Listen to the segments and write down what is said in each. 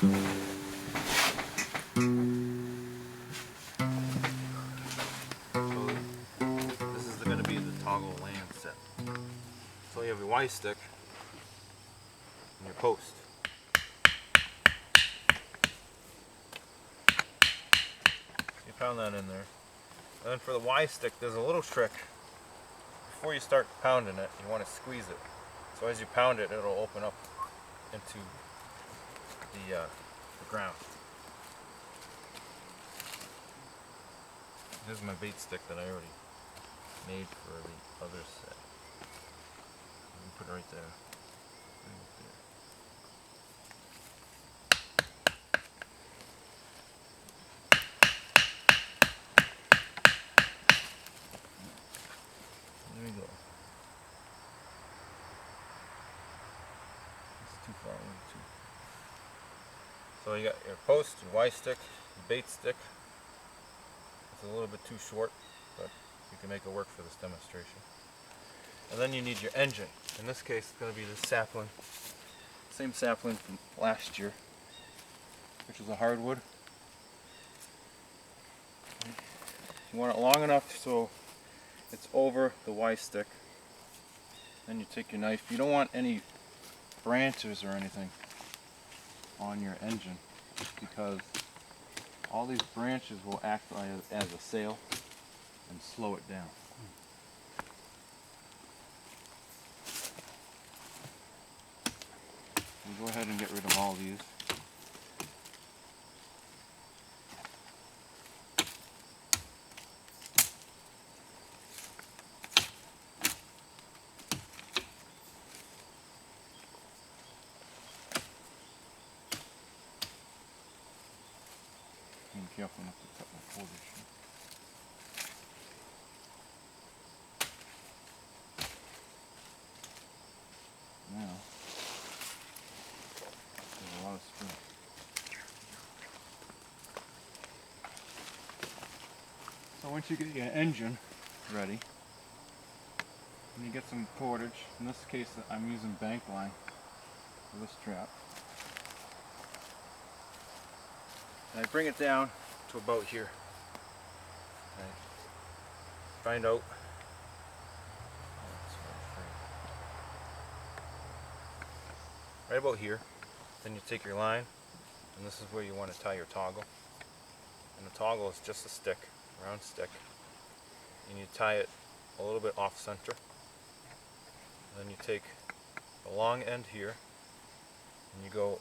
This is going to be the toggle land set. So you have your Y stick and your post. You pound that in there. And then for the Y stick, there's a little trick. Before you start pounding it, you want to squeeze it. So as you pound it, it'll open up into the ground. Here's my bait stick that I already made for the other set. You can put it right there. There we go. It's too far away too. So you got your post, your Y stick, your bait stick. It's a little bit too short, but you can make it work for this demonstration. And then you need your engine. In this case, it's going to be this sapling. Same sapling from last year, which is a hardwood. You want it long enough so it's over the Y stick. Then you take your knife. You don't want any branches or anything on your engine, because all these branches will act as a sail and slow it down. We'll go ahead and get rid of all these. Be careful not to cut my cordage. Now, there's a lot of string. So once you get your engine ready, and you get some cordage, in this case I'm using bank line for this strap. And I bring it down to about here. I find out right about here. Then you take your line, and this is where you want to tie your toggle. And the toggle is just a stick, round stick. And you tie it a little bit off center. And then you take the long end here, and you go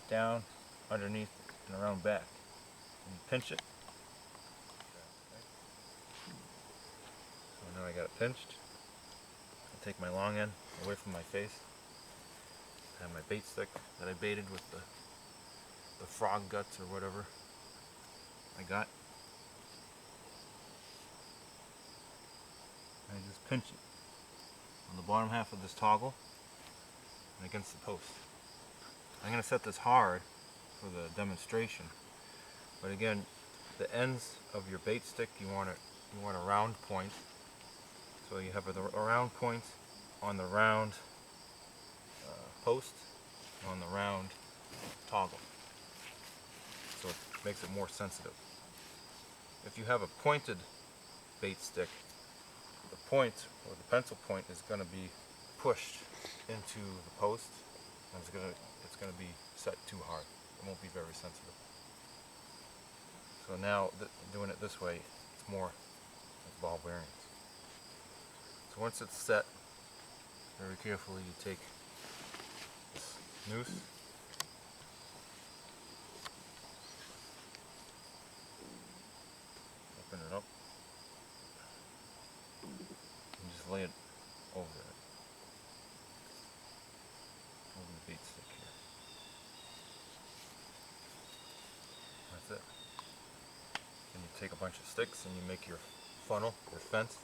down, underneath, and around back. And you pinch it. So now I got it pinched. I take my long end away from my face. I have my bait stick that I baited with the frog guts or whatever I got. And I just pinch it on the bottom half of this toggle and against the post. I'm going to set this hard for the demonstration, but again, the ends of your bait stick you want a round point, so you have a round point on the round post, on the round toggle, so it makes it more sensitive. If you have a pointed bait stick, the point or the pencil point is going to be pushed into the post, and it's going to be set too hard. It won't be very sensitive. So now doing it this way, it's more like ball bearings. So once it's set, very carefully you take this noose, open it up, and just lay it over the bait stick here. That's it. Then you take a bunch of sticks and you make your funnel, your fence,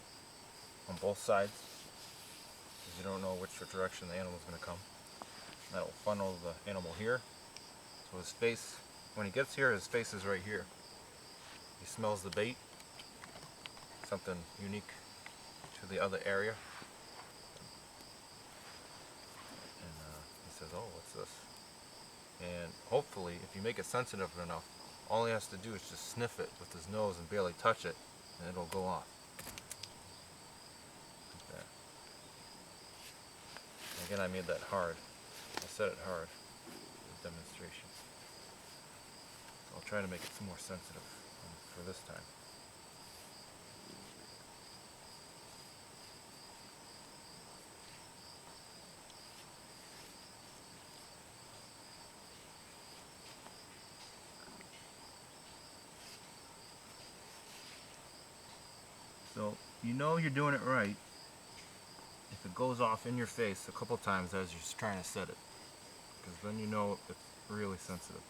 on both sides, because you don't know which direction the animal is going to come. And that will funnel the animal here. So his face, when he gets here, his face is right here. He smells the bait, something unique to the other area, and he says, "Oh, what's this?" And hopefully, if you make it sensitive enough, all he has to do is just sniff it with his nose and barely touch it, and it'll go off. Like that. Again, I made that hard. I set it hard for the demonstration. So I'll try to make it some more sensitive for this time. So you know you're doing it right if it goes off in your face a couple times as you're trying to set it, because then you know it's really sensitive.